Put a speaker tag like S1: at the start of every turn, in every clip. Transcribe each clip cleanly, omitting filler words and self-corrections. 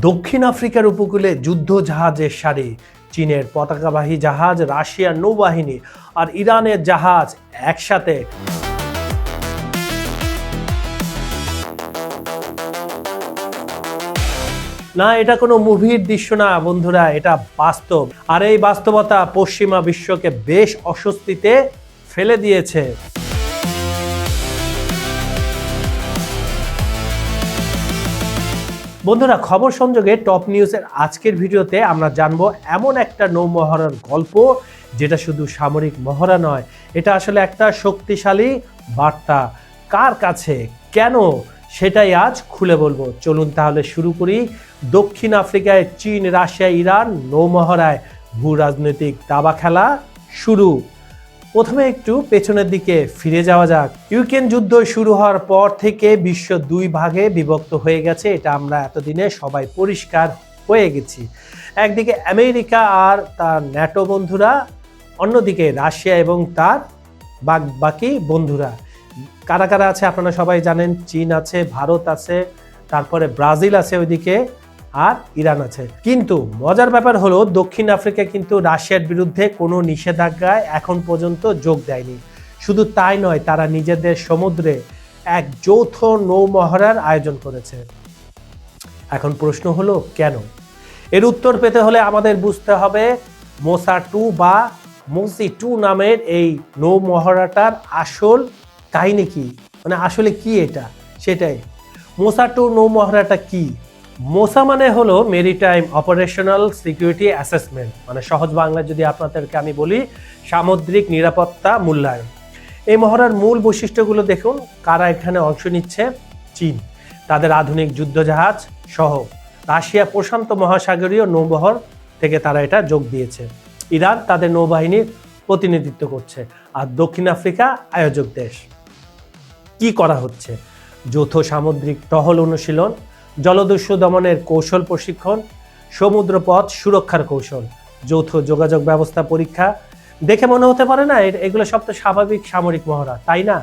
S1: দক্ষিণ আফ্রিকার উপকূলে যুদ্ধ জাহাজের সারি, চীনের পতাকাবাহী জাহাজ, রাশিয়ার নৌবাহিনী আর ইরানের জাহাজ একসাথে। না, এটা কোনো মুভির দৃশ্য না বন্ধুরা, এটা বাস্তব। আর এই বাস্তবতা পশ্চিমা বিশ্বকে বেশ অস্বস্তিতে ফেলে দিয়েছে। বন্ধুরা, খবর সংযোগে টপ নিউজের আজকের ভিডিওতে আমরা জানবো এমন একটা নৌমহড়ার গল্প যেটা শুধু সামরিক মহড়া নয়, এটা আসলে একটা শক্তিশালী বার্তা। কার কাছে, কেন, সেটাই আজ খুলে বলবো। চলুন তাহলে শুরু করি। দক্ষিণ আফ্রিকায় চীন, রাশিয়া, ইরান নৌমহড়ায় ভূ রাজনৈতিক দাবা খেলা শুরু। প্রথমে একটু পেছনের দিকে ফিরে যাওয়া যাক। ইউক্রেন যুদ্ধ শুরু হওয়ার পর থেকে বিশ্ব দুই ভাগে বিভক্ত হয়ে গেছে, এটা আমরা এতদিনে সবাই পরিষ্কার হয়ে গেছি। একদিকে আমেরিকা আর তার ন্যাটো বন্ধুরা, অন্যদিকে রাশিয়া এবং তার বাকি বন্ধুরা। কারা কারা আছে আপনারা সবাই জানেন। চীন আছে, ভারত আছে, তারপরে ব্রাজিল আছে ওইদিকে, আর ইরান আছে। কিন্তু মজার ব্যাপার হলো দক্ষিণ আফ্রিকা কিন্তু রাশিয়ার বিরুদ্ধে কোনো নিষেধাজ্ঞায় এখন পর্যন্ত যোগ দেয়নি। শুধু তাই নয়, তারা নিজেদের সমুদ্রে এক যৌথ নৌমহড়ার আয়োজন করেছে। এখন প্রশ্ন হলো কেন? এর উত্তর পেতে হলে আমাদের বুঝতে হবে মোসা 2 বা মোসি 2 নামের এই নৌমহড়াটার আসল কাহিনী কি, মানে আসলে কি এটা, সেটাই। মোসা 2 নৌমহড়াটা কি? মোসা মানে হলো মেরিটাইম অপারেশনাল সিকিউরিটি অ্যাসেসমেন্ট, মানে সহজ বাংলায় যদি আপনাদেরকে আমি বলি, সামুদ্রিক নিরাপত্তা মূল্যায়ন। এই মহড়ার মূল বৈশিষ্ট্যগুলো দেখুন। কারা এখানে অংশ নিচ্ছে? চীন, তাদের আধুনিক যুদ্ধজাহাজ সহ। রাশিয়া প্রশান্ত মহাসাগরীয় নৌবহর থেকে তারা এটা যোগ দিয়েছে। ইরান তাদের নৌবাহিনীর প্রতিনিধিত্ব করছে। আর দক্ষিণ আফ্রিকা আয়োজক দেশ। কি করা হচ্ছে? যৌথ সামুদ্রিক টহল অনুশীলন, জলদস্যু দমনের কৌশল প্রশিক্ষণ, সমুদ্রপথ সুরক্ষার কৌশল, যৌথ যোগাযোগ ব্যবস্থা পরীক্ষা। দেখে মনে হতে পারে না এগুলো সব তো স্বাভাবিক সামরিক মহড়া, তাই না?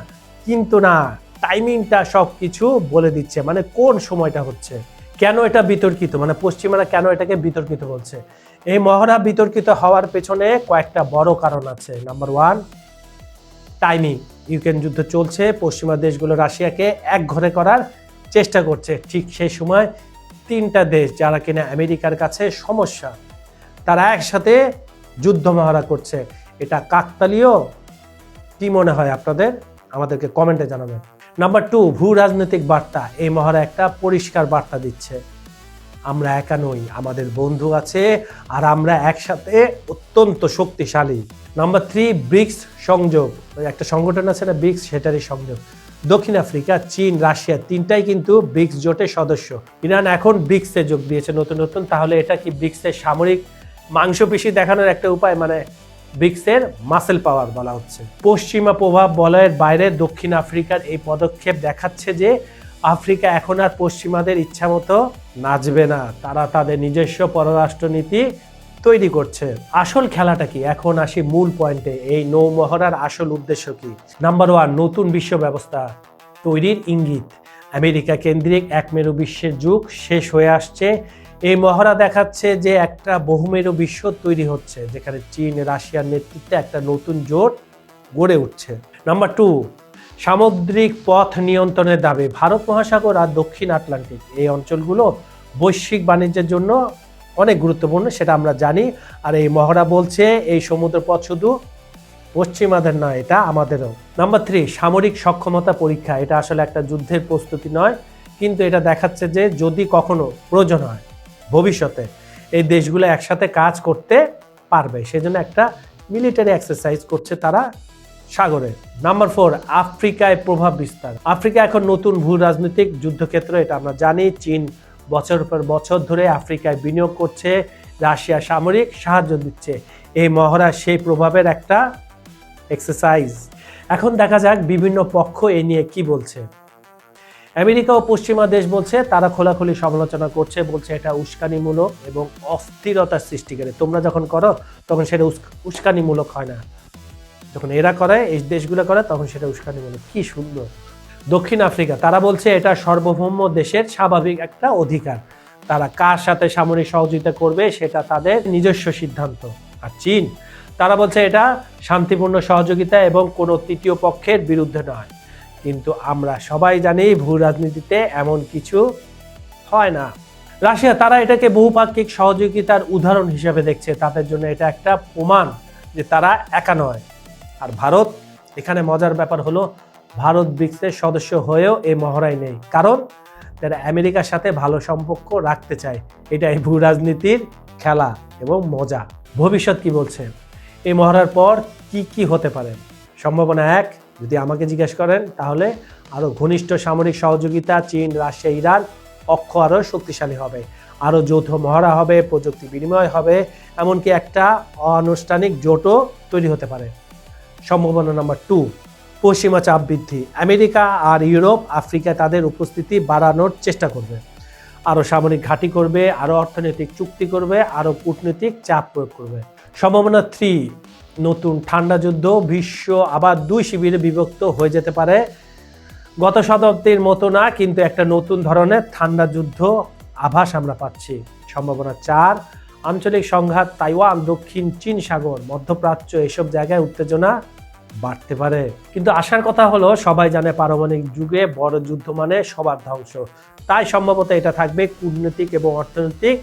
S1: কিন্তু না, টাইমিংটা সব কিছু বলে দিচ্ছে, মানে কোন সময়টা হচ্ছে। কেন এটা বিতর্কিত, মানে পশ্চিমারা কেন এটাকে বিতর্কিত বলছে? এই মহড়া বিতর্কিত হওয়ার পেছনে কয়েকটা বড় কারণ আছে। Number 1, timing. ইউক্রেন যুদ্ধ চলছে, পশ্চিমা দেশগুলো রাশিয়াকে একঘরে করার চেষ্টা করছে। ঠিক সেই সময় 3টা দেশ যারা কিনা আমেরিকার কাছে সমস্যা, তারা একসাথে যুদ্ধ মহড়া করছে। এটা কাকতালীয়? কি মনে হয় আপনাদের? আমাদেরকে কমেন্টে জানাবেন। নাম্বার 2, ভূ রাজনৈতিক বার্তা। এই মহড়া একটা পরিষ্কার বার্তা দিচ্ছে, আমরা একা নই, আমাদের বন্ধু আছে, আর আমরা একসাথে অত্যন্ত শক্তিশালী। নাম্বার 3, ব্রিক্স সংযোগ। একটা সংগঠন আছে না ব্রিক্স, সেটারই সংযোগ। দক্ষিণ আফ্রিকা, চীন, রাশিয়া 3টাই কিন্তু ব্রিক্স জোটের সদস্য। ইরান এখন ব্রিক্সে যোগ দিয়েছে নতুন। তাহলে এটা কি ব্রিক্সের সামরিক মাংসপেশি দেখানোর একটা উপায়, মানে ব্রিক্সের মাসেল পাওয়ার বলা হচ্ছে। পশ্চিমা প্রভাব বলয়ের বাইরে দক্ষিণ আফ্রিকার এই পদক্ষেপ দেখাচ্ছে যে আফ্রিকা এখন আর পশ্চিমাদের ইচ্ছা মতো নাচবে না, তারা তাদের নিজস্ব পররাষ্ট্রনীতি তৈরি করছে। আসল খেলাটা কি? এখন আসি মূল পয়েন্টে। এই নৌমহড়ার আসল উদ্দেশ্য কি? নাম্বার 1, নতুন বিশ্ব ব্যবস্থা তৈরির ইঙ্গিত। আমেরিকা কেন্দ্রিক একমেরু বিশ্বের যুগ শেষ হয়ে আসছে। এই মহড়া দেখাচ্ছে যে একটা বহুমেরু বিশ্ব তৈরি হচ্ছে, যেখানে চীন, রাশিয়ার নেতৃত্বে একটা নতুন জোট গড়ে উঠছে। নাম্বার 2, সামুদ্রিক পথ নিয়ন্ত্রণের দাবি। ভারত মহাসাগর আর দক্ষিণ আটলান্টিক এই অঞ্চলগুলো বৈশ্বিক বাণিজ্যের জন্য অনেক গুরুত্বপূর্ণ, সেটা আমরা জানি। আর এই মহড়া বলছে এই সমুদ্রপথ শুধু পশ্চিমাদের নয়, এটা আমাদেরও। নাম্বার 3, সামরিক সক্ষমতা পরীক্ষা। এটা আসলে একটা যুদ্ধের প্রস্তুতি নয়, কিন্তু এটা দেখাচ্ছে যে যদি কখনো প্রয়োজন হয় ভবিষ্যতে এই দেশগুলো একসাথে কাজ করতে পারবে, সেজন্য একটা মিলিটারি এক্সারসাইজ করছে তারা সাগরে। নাম্বার 4, আফ্রিকায় প্রভাব বিস্তার। আফ্রিকা এখন নতুন ভূ রাজনৈতিক যুদ্ধক্ষেত্র, এটা আমরা জানি। চীন বছরের পর বছর ধরে আফ্রিকায় বিনিয়োগ করছে, রাশিয়া সামরিক সাহায্য দিচ্ছে। এই মহড়া সেই প্রভাবের একটা এক্সারসাইজ। এখন দেখা যাক বিভিন্ন পক্ষ এ নিয়ে কি বলছে। আমেরিকা ও পশ্চিমা দেশ বলছে, তারা খোলাখুলি সমালোচনা করছে, বলছে এটা উস্কানিমূলক এবং অস্থিরতার সৃষ্টিকারী। তোমরা যখন করো তখন সেটা উস্কানিমূলক হয় না, যখন এরা করে, এই দেশগুলো করে, তখন সেটা উস্কানিমূলক। কি সুন্দর। দক্ষিণ আফ্রিকা, তারা বলছে এটা সার্বভৌম দেশের স্বাভাবিক একটা অধিকার। তারা কার সাথে সামরিক সহযোগিতা করবে সেটা তাদের নিজস্ব সিদ্ধান্ত। আর চীন, তারা বলছে এটা শান্তিপূর্ণ সহযোগিতা এবং কোনো তৃতীয় পক্ষের বিরুদ্ধে নয়। কিন্তু আমরা সবাই জানি ভূ রাজনীতিতে এমন কিছু হয় না। রাশিয়া, তারা এটাকে বহুপাক্ষিক সহযোগিতার উদাহরণ হিসেবে দেখছে। তাদের জন্য এটা একটা প্রমাণ যে তারা একা নয়। আর ভারত, এখানে মজার ব্যাপার হলো ভারত ব্রিক্সের সদস্য হয়েও এই মহড়ায় নেই, কারণ তারা আমেরিকার সাথে ভালো সম্পর্ক রাখতে চায়। এটাই ভূ রাজনীতির খেলা এবং মজা। ভবিষ্যৎ কি বলছে? এই মহড়ার পর কি কি হতে পারে? সম্ভাবনা এক, যদি আমাকে জিজ্ঞেস করেন তাহলে আরও ঘনিষ্ঠ সামরিক সহযোগিতা, চীন, রাশিয়া, ইরান অক্ষ আরও শক্তিশালী হবে, আরও যৌথ মহড়া হবে, প্রযুক্তি বিনিময় হবে, এমনকি একটা অনানুষ্ঠানিক জোটও তৈরি হতে পারে। সম্ভাবনা নাম্বার 2, পশ্চিমা চাপ বৃদ্ধি। আমেরিকা আর ইউরোপ আফ্রিকায় তাদের উপস্থিতি বাড়ানোর চেষ্টা করবে, আরও সামরিক ঘাঁটি করবে, আরও অর্থনৈতিক চুক্তি করবে, আরও কূটনৈতিক চাপ প্রয়োগ করবে। সম্ভাবনা 3, নতুন ঠান্ডা যুদ্ধ। বিশ্ব আবার 2 শিবিরে বিভক্ত হয়ে যেতে পারে। গত শতাব্দীর মতো না, কিন্তু একটা নতুন ধরনের ঠান্ডা যুদ্ধ আভাস আমরা পাচ্ছি। সম্ভাবনা 4, আঞ্চলিক সংঘাত। তাইওয়ান, দক্ষিণ চীন সাগর, মধ্যপ্রাচ্য, এসব জায়গায় উত্তেজনা বাড়তে পারে। কিন্তু আসার কথা হলো, সবাই জানে পারমাণবিক যুগে বড় যুদ্ধ মানে সবার ধ্বংস। তাই সম্ভবত এটা থাকবে কূটনৈতিক এবং অর্থনৈতিক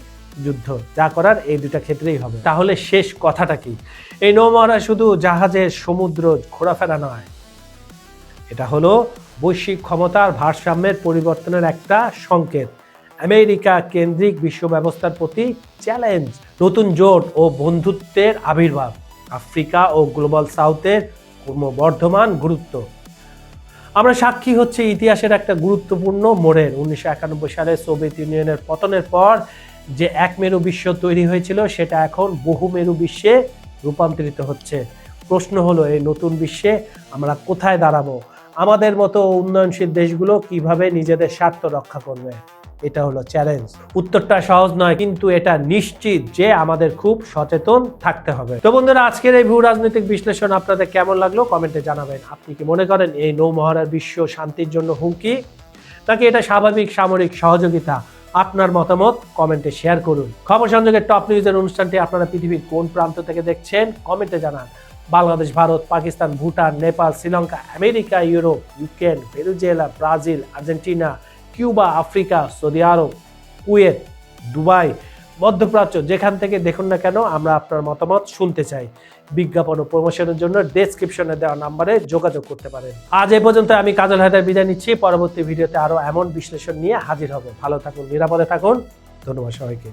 S1: যুদ্ধ। যা করার এই দুটা ক্ষেত্রেই হবে। তাহলে শেষ কথাটা কি? এই নৌমহড়া শুধু জাহাজের সমুদ্র ঘোরাফেরা নয়, এটা হলো বৈশ্বিক ক্ষমতার ভারসাম্যের পরিবর্তনের একটা সংকেত। আমেরিকা কেন্দ্রিক বিশ্ব ব্যবস্থার প্রতি চ্যালেঞ্জ, নতুন জোট ও বন্ধুত্বের আবির্ভাব, আফ্রিকা ও গ্লোবাল সাউথের ক্রমবর্ধমান গুরুত্ব। আমরা সাক্ষী হচ্ছে ইতিহাসের একটা গুরুত্বপূর্ণ মোড়ের। 1991 সালে সোভিয়েত ইউনিয়নের পতনের পর যে একমেরু বিশ্ব তৈরি হয়েছিল, সেটা এখন বহুমেরু বিশ্বে রূপান্তরিত হচ্ছে। প্রশ্ন হলো, এই নতুন বিশ্বে আমরা কোথায় দাঁড়াবো? আমাদের মতো উন্নয়নশীল দেশগুলো কিভাবে নিজেদের স্বার্থ রক্ষা করবে? এটা হলো চ্যালেঞ্জ। উত্তরটা সহজ নয়, কিন্তু এটা নিশ্চিত যে আমাদের খুব সচেতন থাকতে হবে। তো বন্ধুরা, আজকের এই ভূ রাজনৈতিক বিশ্লেষণ আপনাদের কেমন লাগলো কমেন্টে জানাবেন। আপনি কি মনে করেন এই নৌমহড়ার বিশ্ব শান্তির জন্য হুমকি, নাকি এটা স্বাভাবিক সামরিক সহযোগিতা? আপনার মতামত কমেন্টে শেয়ার করুন। খবর সংযোগের টপ নিউজের অনুষ্ঠানটি আপনারা পৃথিবীর কোন প্রান্ত থেকে দেখছেন কমেন্টে জানান। Bangladesh, Bharat, Pakistan, Bhutan, Nepal, Sri Lanka, America, Europe, Ukraine, Venezuela, Brazil, Argentina, Cuba, Africa, Saudi Arab, Kuwait, Dubai, মধ্যপ্রাচ্য, যেখান থেকে দেখুন না কেন, আমরা আপনার মতামত শুনতে চাই। বিজ্ঞাপন ও প্রমোশনের জন্য ডেসক্রিপশনে দেওয়া নাম্বারে যোগাযোগ করতে পারেন। আজ এ পর্যন্ত। আমি কাজল হায়দার বিদায় নিচ্ছি। পরবর্তী ভিডিওতে আরো এমন বিশ্লেষণ নিয়ে হাজির হব। ভালো থাকুন, নিরাপদে থাকুন। ধন্যবাদ সবাইকে।